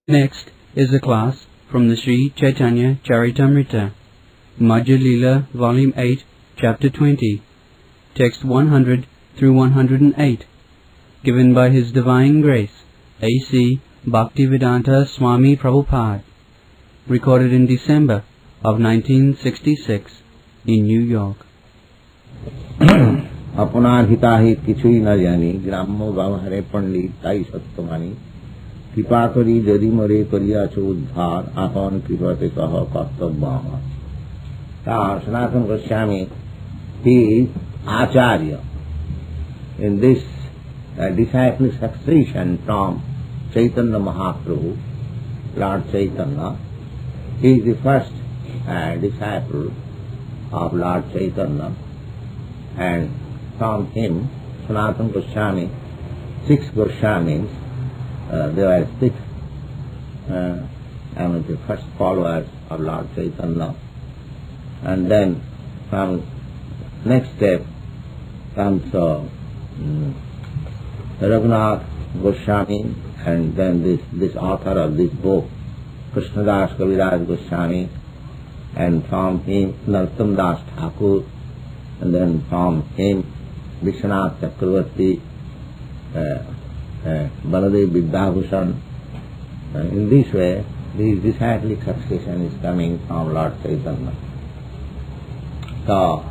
Next is a class from the Sri Chaitanya Charitamrita, Madhya-Lila, Volume 8, Chapter 20, Text 100 through 108, given by His Divine Grace, A.C. Bhaktivedanta Swami Prabhupada, recorded in December of 1966 in New York. अपनार हिताहित किछुई न जानी ग्राम्य व्यवहारे पंडित ताई सत्यमानी कृपा करी यदि मरे करियाछ उद्धार आपन कृपते कह कर्तव्य আমার Sanatan Goswami he is Acharya in this disciple succession from Chaitanya Mahaprabhu, Lord Chaitanya. He is the first disciple of Lord Chaitanya, and from him, Sanatana Goswami, 6 Goswamis, there were 6 the first followers of Lord Chaitanya. And then from next step comes Raghunath Goswami, and then this author of this book, Krishnadas Kaviraj Goswami, and from him Narottam Das Thakur, and then from him Vishwanath Chakravarti, Baladev Vidyabhushan. In this way, this disciplic succession is coming from Lord Chaitanya. So,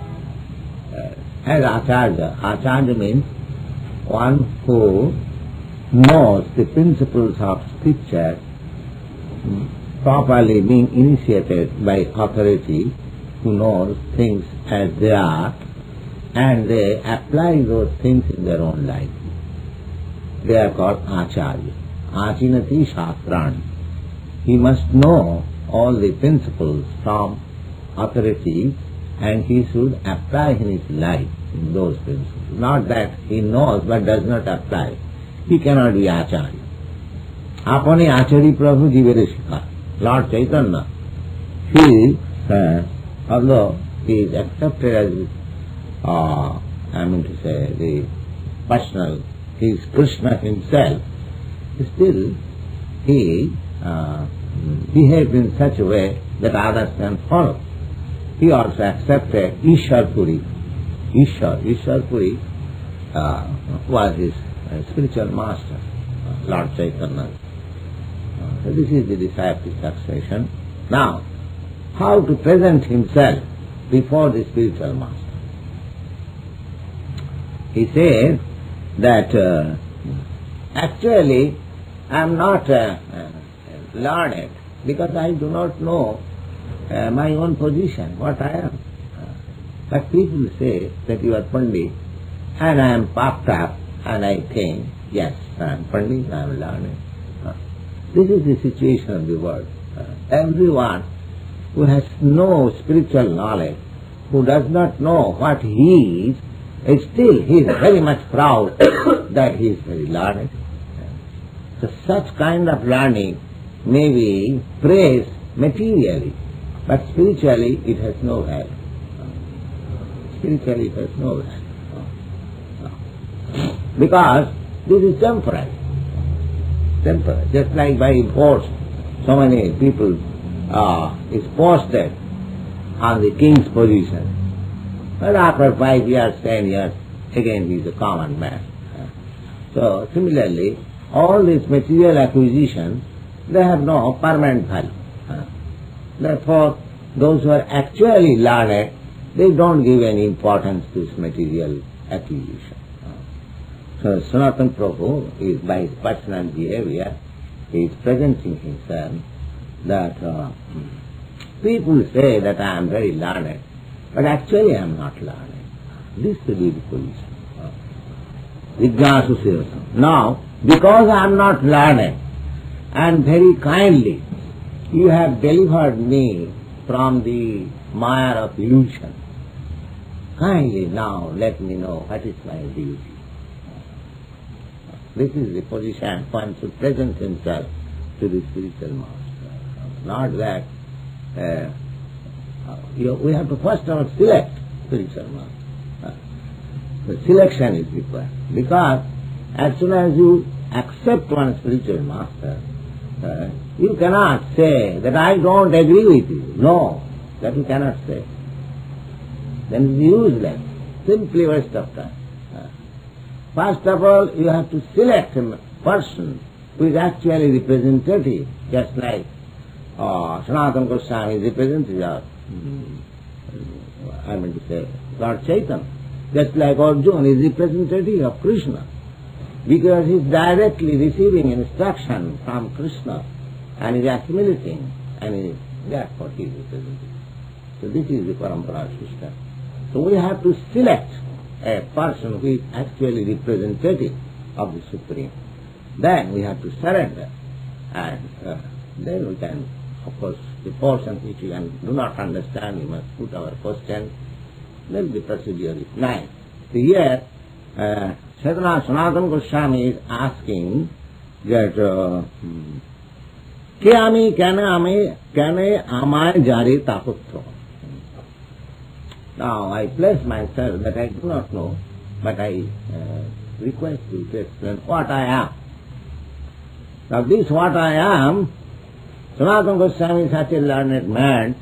as Acharya, Acharya means one who knows the principles of scripture, properly being initiated by authority, who knows things as they are, and they apply those things in their own life. They are called Acharya. Achinati Shastrani. He must know all the principles from authority, and he should apply in his life in those principles. Not that he knows but does not apply. He cannot be Acharya. Apane Acharya Prabhu Jivere Shikha. Lord Chaitanya, he, although he is accepted as, the personal, he is Krishna himself, still he behaved in such a way that others can follow. He also accepted Ishwar Puri. Ishwar Puri was his spiritual master, Lord Chaitanya. So this is the disciple succession. Now, how to present himself before the spiritual master? He says that actually I am not learned because I do not know my own position, what I am. But people say that you are Pandit, and I am puffed up, and I think, yes, I am Pandit, I am learned. This is the situation of the world. Everyone who has no spiritual knowledge, who does not know what he is still he is very much proud that he is very learned. So such kind of learning may be praised materially, but spiritually it has no value. Spiritually it has no value. Because this is temporary. Temporary. Just like by force, so many people is posted on the king's position. But after 5 years, 10 years, again he is a common man. So similarly, all these material acquisitions, they have no permanent value. Therefore, those who are actually learned, they don't give any importance to this material acquisition. So Sanatana Prabhu is, by his personal behavior, he is presenting himself that people say that I am very learned, but actually I am not learned. This is the position. Vignasu Sirasam. Now, because I am not learned, and very kindly you have delivered me from the mire of illusion, kindly now let me know what is my duty. This is the position one should present himself to the spiritual master. Not that we have to first of all select spiritual master. The selection is required, because as soon as you accept one spiritual master, You cannot say that I don't agree with you. No, that you cannot say. Then it's useless, simply waste of time. First of all, you have to select a person who is actually representative, just like Sanatana Goswami is representative of, I mean to say, Lord Chaitanya. Just like Arjuna is representative of Krishna, because he is directly receiving instruction from Krishna and is assimilating, and that's what he is representing. So this is the Parampara system. So we have to select a person who is actually representative of the Supreme. Then we have to surrender, and then we can, of course, the portion which we do not understand, we must put our question. Then the procedure is nice. So here, Sanatana Goswami is asking that ke ami kane amay jare taputra. Now I place myself that I do not know, but I request you to explain what I am. Now this what I am, Sanatana Goswami is such a learned man,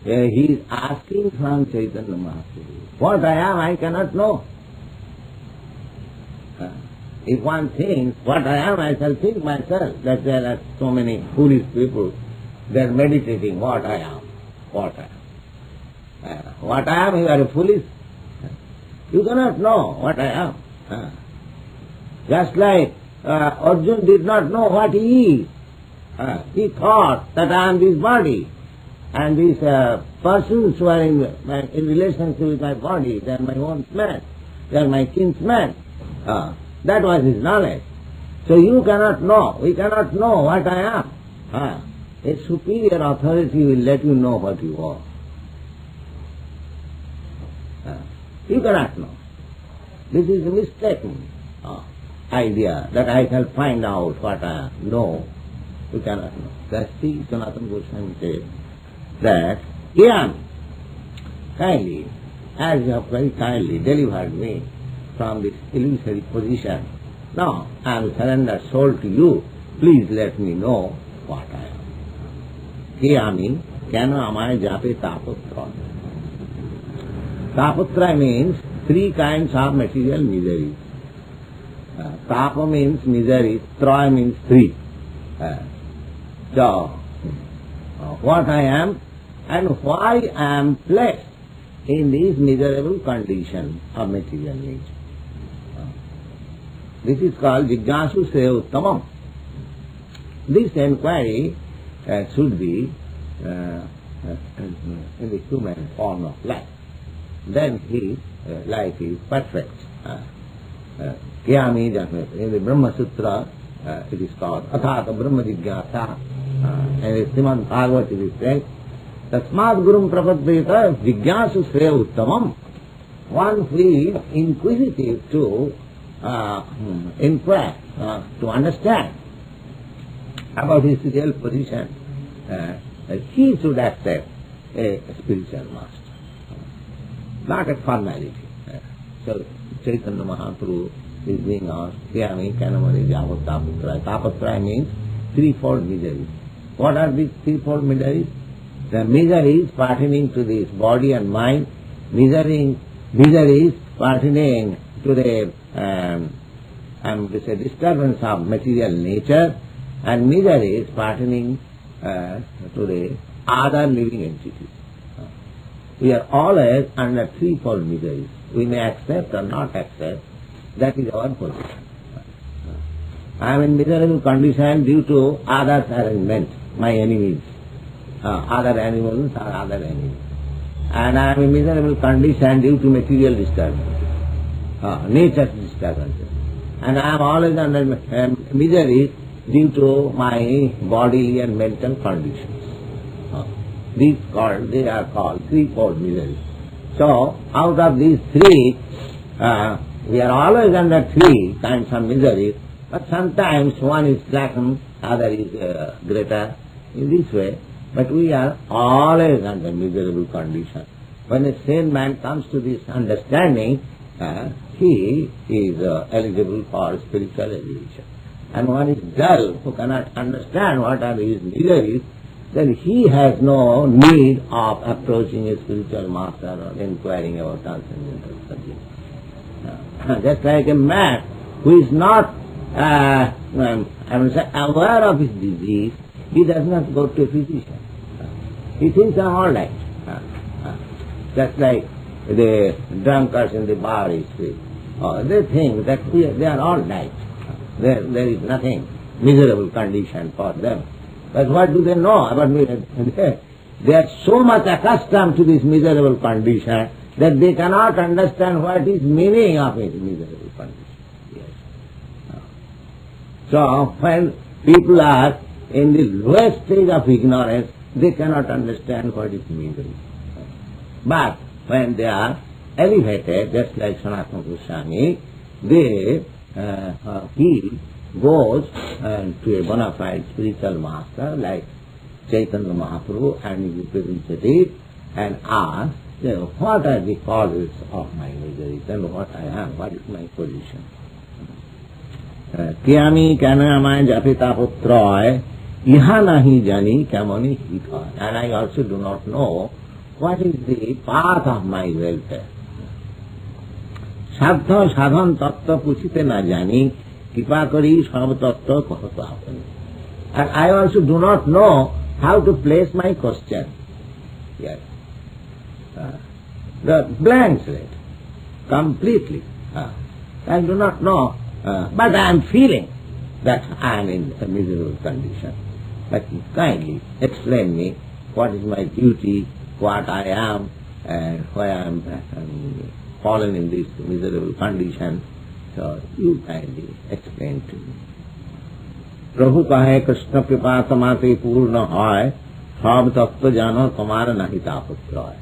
he is asking from Chaitanya Mahaprabhu. What I am, I cannot know. If one thinks what I am, I shall think myself that there are so many foolish people, they are meditating what I am, what I am. What I am, you are foolish. You cannot know what I am. Just like Arjuna did not know what he is. He thought that I am this body, and these persons who are in relationship with my body, they are my own men, they are my kinsmen. That was his knowledge. So you cannot know, we cannot know what I am. A superior authority will let you know what you are. You cannot know. This is a mistaken idea that I shall find out what I am. No, you cannot know. That's the Sanatana Goswami says that, kindly, as you have very kindly delivered me from this illusory position, now I am surrendered soul to you, please let me know what I am. Kiyami, kena amay jape taputra. Taputra means three kinds of material miseries. Tapa means misery, Troy means three. So, what I am and why I am placed in this miserable condition of material nature. This is called Jignasu Se Uttamam. This inquiry should be in the human form of life. Then his life is perfect. Kiyami, in the Brahma Sutra, it is called Athata Brahma Jigyasa. And in Srimad Bhagavad it is said, Tasmad Gurum Prapaddeta Jigyasu Sreya Uttamam. One who is inquisitive to inquire, to understand about his real position, he should accept a spiritual master, not a formality. So Chaitanya Mahaprabhu is being asked, Kiyami Kanamari Javataputra. Taputra means threefold miseries. What are these threefold miseries? The miseries pertaining to this body and mind, miseries pertaining to the disturbance of material nature, and miseries pertaining to the other living entities. We are always under threefold miseries. We may accept or not accept. That is our position. I am in miserable condition due to others' arrangement, my enemies, other animals or other enemies. And I am in miserable condition due to material disturbance, nature's disturbances. And I am always under misery due to my bodily and mental conditions. They are called threefold miseries. So, out of these three, we are always under three kinds of miseries, but sometimes one is slackened, other is greater, in this way, but we are always under miserable condition. When a sane man comes to this understanding, he is eligible for spiritual elevation. and one is dull, who cannot understand what are his miseries, then he has no need of approaching a spiritual master or inquiring about transcendental subjects. Just like a man who is not aware of his disease, he does not go to a physician. He thinks I'm all right. Just like the drunkards in the bar street. They think that they are all right. There is nothing miserable condition for them. But what do they know about miserable? They are so much accustomed to this miserable condition that they cannot understand what is meaning of this miserable condition. Yes. So when people are in the lowest stage of ignorance, they cannot understand what is misery. But when they are elevated, just like Sanatana Goswami, he goes to a bona fide spiritual master like Chaitanya Mahaprabhu and he represents it and asks, what are the causes of my miseries and what I am, what is my position? Kiyami kana amay japita putroy, iha nahi jani kamani hita. And I also do not know what is the path of my welfare. Sadha sadhan tattva puchite na jani, kripa kari sab tattva kahata apani. And I also do not know how to place my question. Yes. The blank slate, completely. I do not know, but I am feeling that I am in a miserable condition. But kindly explain me what is my duty, what I am, and why I am fallen in this miserable condition. So you kindly explain to me. प्रभु कहे कृष्ण कृपा तमाते पूर्ण है सब तत्व जानो तुम्हारा नहीं तापुत्र है.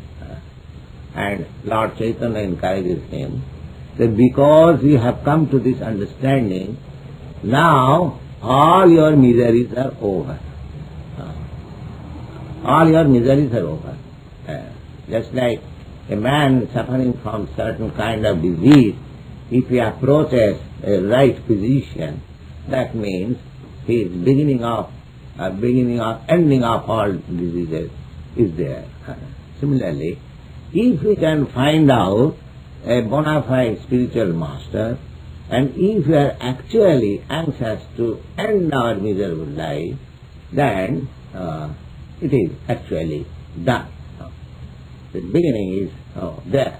And Lord Chaitanya encourages him that because you have come to this understanding, now all your miseries are over. All your miseries are over. Just like a man suffering from certain kind of disease, if he approaches a right physician, that means he is ending of all diseases is there. Similarly, if we can find out a bona fide spiritual master, and if we are actually anxious to end our miserable life, then it is actually done. The beginning is there.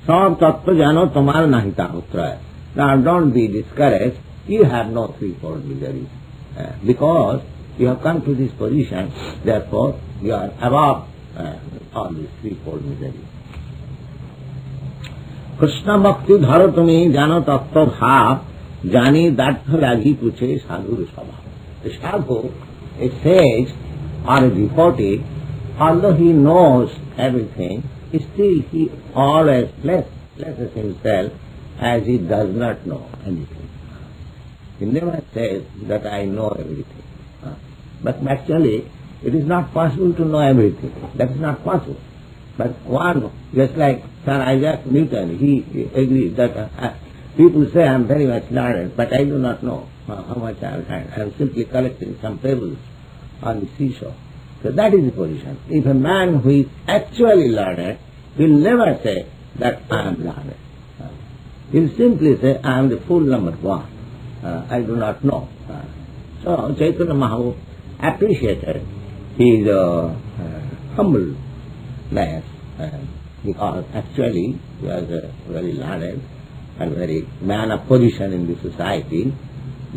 Sab tattva jano tomara nahita putra. Now don't be discouraged. You have no threefold miseries. Because you have come to this position, therefore you are above all these threefold miseries. Krishna bhakti dharo tumi jano tattva bhav jani dattha raghi puche sadhu sabha. A sadhu, a sage or a devotee, although he knows everything, still he always places himself as he does not know anything. He never says that I know everything. But actually, it is not possible to know everything. That is not possible. But one, just like Sir Isaac Newton, he agrees that people say I am very much learned, but I do not know how much I am learned. I am simply collecting some pebbles on the seashore. So that is the position. If a man who is actually learned will never say that I am learned. He will simply say I am the fool number one. I do not know. So Chaitanya Mahaprabhu appreciated his humbleness because actually he was a very learned and very man of position in the society.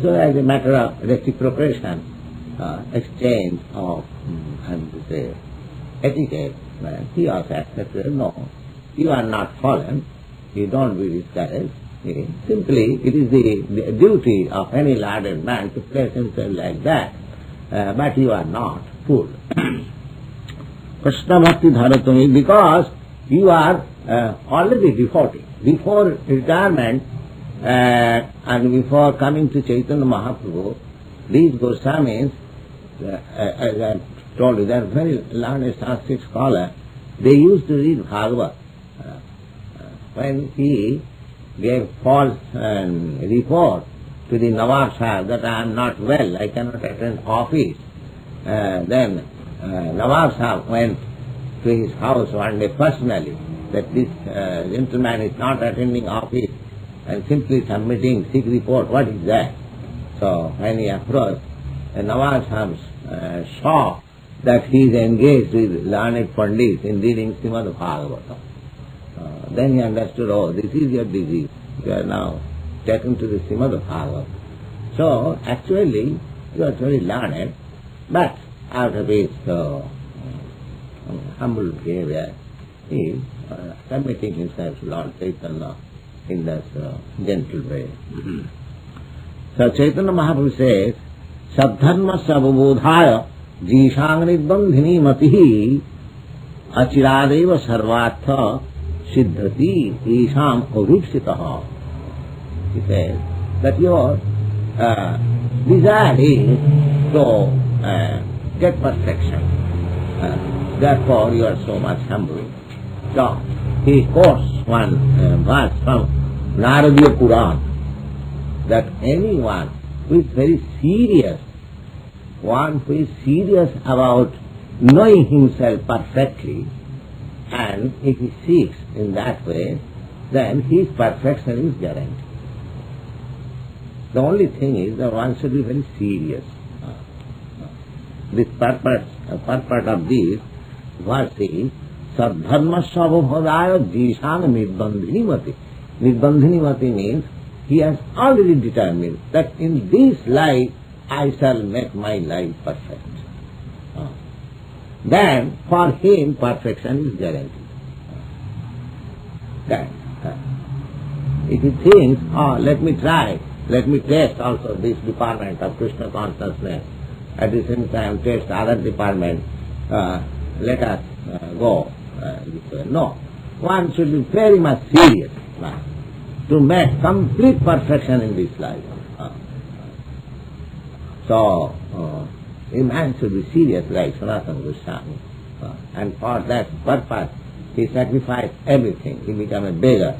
So as a matter of reciprocation, exchange of etiquette, he also accepted, no, you are not fallen, you don't be discouraged. Simply, it is the duty of any learned man to place himself like that, but you are not fool. Krishna bhakti dharatumi, because you are already devotee. Before retirement and before coming to Chaitanya Mahaprabhu, these Goswamis, as I told you, they are very learned Sanskrit scholars. They used to read Bhagavad. When he gave false report to the Nawab Sahib that I am not well, I cannot attend office. Then Nawab Sahib went to his house one day personally, that this gentleman is not attending office and simply submitting sick report, what is that? So when he approached, Nawab Sahib saw that he is engaged with learned Pandits in reading Cc-Madhya-Lila. Then he understood, oh, this is your disease. You are now taken to the Cc-Madhya-Lila. So actually, you are very learned, but out of his humble behavior, he is submitting himself to Lord Chaitanya in this gentle way. So Chaitanya Mahaprabhu says, Sadharma sabodhaya jishang nirbandhini matihi achiradeva sarvatha siddhati isham avipsitaha. He says that your desire is to get perfection. Therefore you are so much humble. So he quotes one verse from Naradiya Puran, that anyone who is very serious, one who is serious about knowing himself perfectly, and if he seeks in that way, then his perfection is guaranteed. The only thing is that one should be very serious. This purpose of this verse is Sadharma Svabhodaya Jishang Nirbandhini Mati. Nirbandhini Mati means he has already determined that in this life I shall make my life perfect. Then for him perfection is guaranteed. Then if he thinks, oh, let me try, let me test also this department of Krishna consciousness, at the same time test other department, let us go this way. No, one should be very much serious to make complete perfection in this life. So a man should be serious like Sanatana Goswami, and for that purpose he sacrificed everything. He became a beggar.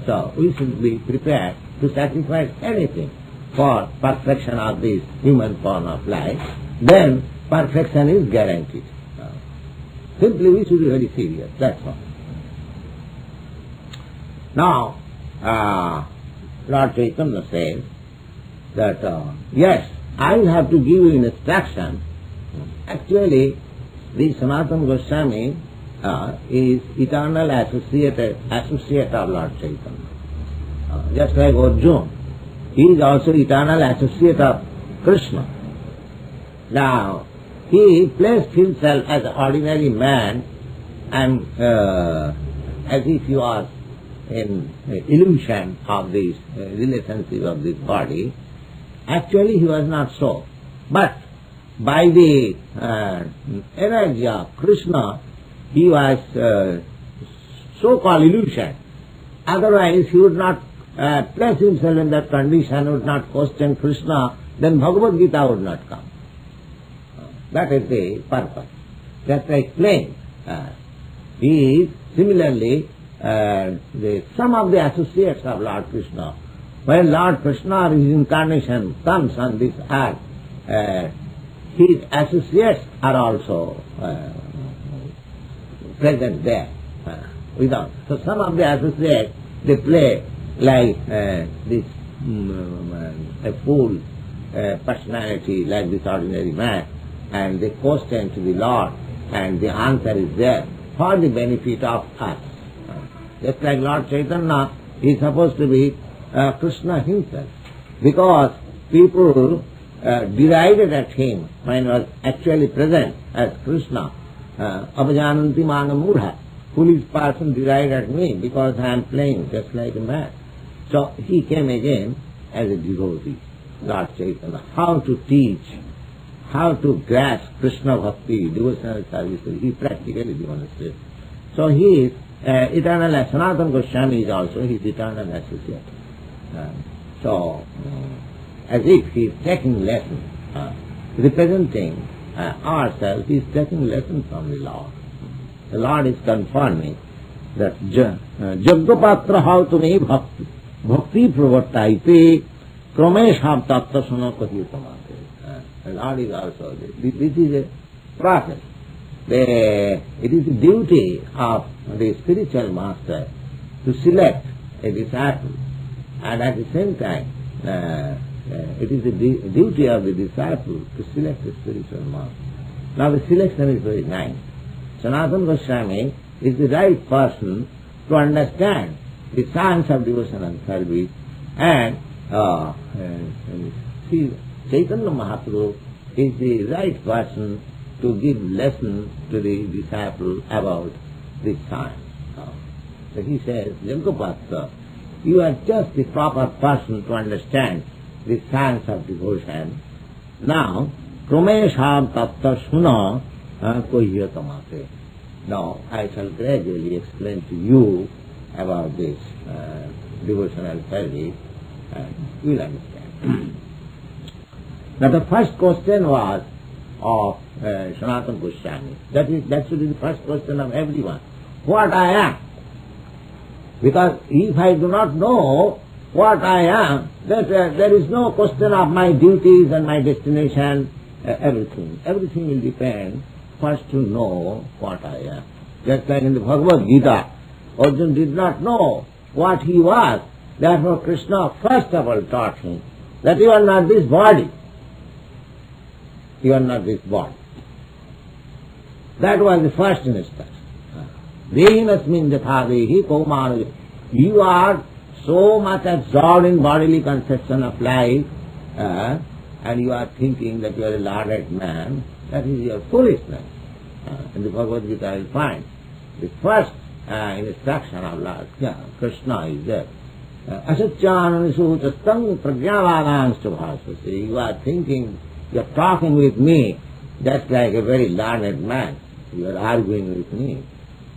So we should be prepared to sacrifice anything for perfection of this human form of life. Then perfection is guaranteed. Simply we should be very serious, that's all. Now, Lord Chaitanya says that, yes, I will have to give you instruction. Actually, the Sanatana Goswami is eternal associate of Lord Chaitanya. Just like Arjuna, he is also eternal associate of Krishna. Now, he placed himself as an ordinary man and as if he was in illusion of this relationship of this body. Actually, he was not so. But by the energy of Krishna, he was so-called illusion. Otherwise, he would not place himself in that condition, would not question Krishna, then Bhagavad Gita would not come. That is the purpose. Just I explained. He is similarly some of the associates of Lord Krishna. When Lord Krishna, his incarnation, comes on this earth, his associates are also present there. Without. So some of the associates, they play like this a fool personality, like this ordinary man, and they question to the Lord, and the answer is there for the benefit of us. Just like Lord Chaitanya is supposed to be Krishna himself, because people derided at him when he was actually present as Krishna. Apajananti manamudha, foolish person derided at me because I am playing just like a man. So he came again as a devotee, Lord Chaitanya, how to teach, how to grasp Krishna bhakti, devotional services, he practically demonstrated. So he is eternal, Sanatana Goswami is also his eternal associate. So, as if he is taking lesson, representing ourselves, he is taking lesson from the Lord. The Lord is confirming that Jaggapatra how to me bhakti, bhakti pravartaipe kramesham tattva sunakatyatamate. And Lord is also, this is a process. It is the duty of the spiritual master to select a disciple, and at the same time, it is the duty of the disciple to select a spiritual master. Now the selection is very nice. Sanatana Goswami is the right person to understand the science of devotional service, and see, Chaitanya Mahaprabhu is the right person to give lessons to the disciple about this science. So he says, Jankapatra, you are just the proper person to understand the science of devotion. Now, Kramesham tattva suna kohyatamate. Now, I shall gradually explain to you about this devotional service, and you will understand. Now, the first question was of Sanatana Goswami. That should be the first question of everyone. What I am. Because if I do not know what I am, there is no question of my duties and my destination, everything. Everything will depend first to know what I am. Just like in the Bhagavad Gita, Arjuna did not know what he was. Therefore Krishna first of all taught him that you are not this body. You are not this body. That was the first instruction. Dehinasmin jathadehi kaumanaya. You are so much absorbed in bodily conception of life, and you are thinking that you are a lauded man. That is your foolishness. In the Bhagavad Gita I will find the first instruction of Lord Krishna is there. Asatyananisutastam pragyavadanscha bhasvasi. You are thinking, you are talking with me just like a very learned man. You are arguing with me.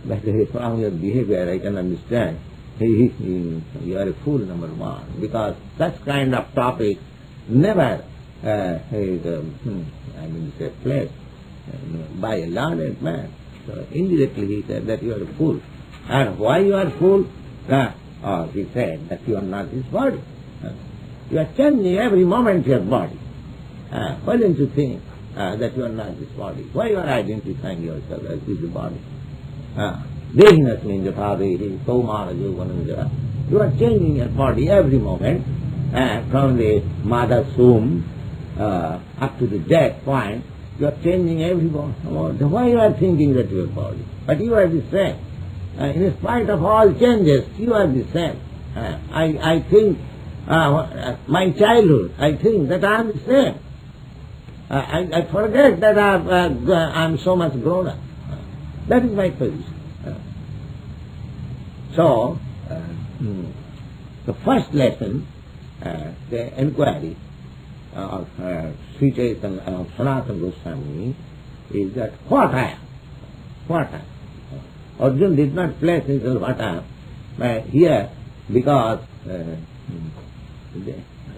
But from your behavior I can understand you are a fool, number one, because such kind of topics never placed by a learned man. So indirectly he said that you are a fool. And why you are a fool? He said that you are not this body. You are changing every moment your body. Why don't you think that you are not this body? Why you are identifying yourself as this body? Dehinasmin jathadehi kaumana yogananja. You are changing your body every moment, from the mother's womb up to the death point. You are changing every moment. Why you are thinking that you are body? But you are the same. In spite of all changes, you are the same. I think, my childhood, I think that I am the same. I forget that I am so much grown up. That is my position. So, the first lesson, the inquiry of Sri Chaitanya, of Sanatana Goswami, is that what I am? What I am? Arjuna did not place himself what I am here, because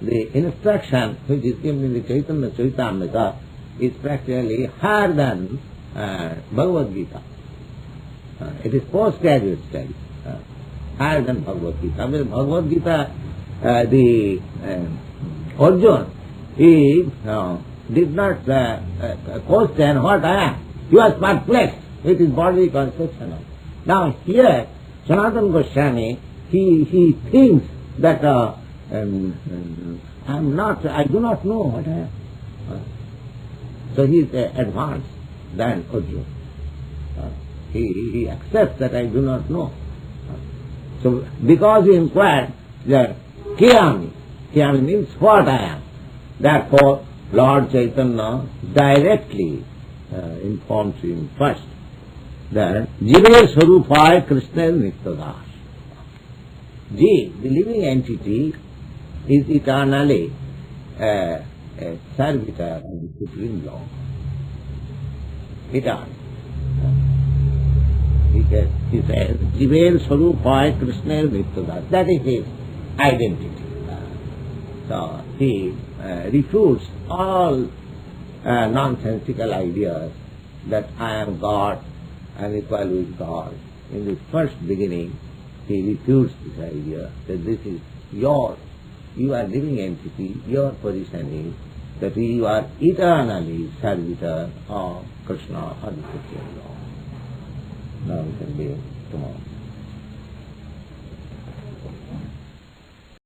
the instruction which is given in the Chaitanya Charitamrita is practically higher than Bhagavad Gita. It is postgraduate study, higher than Bhagavad Gita. With Bhagavad Gita, the Arjuna, he did not question what I am. He was perplexed with his bodily conception. Now here, Sanatana Goswami, he thinks that I do not know what I am. So he is advanced than Arjuna. He accepts that I do not know. So because he inquired that Kiyami means what I am. Therefore Lord Chaitanya directly informs him first that Jive Swarupaya Krishna Nityadas. Jiv, the living entity, is eternally a servitor of the Supreme Lord. Eternally. He says, Jiver Swarupaya Krishna Nityadas. That is his identity. So he refutes all nonsensical ideas that I am God and equal with God. In the first beginning, he refutes this idea that this is you are living entity, your position is that you are eternally servitor of Krishna or the Supreme Lord. Now we can be tomorrow.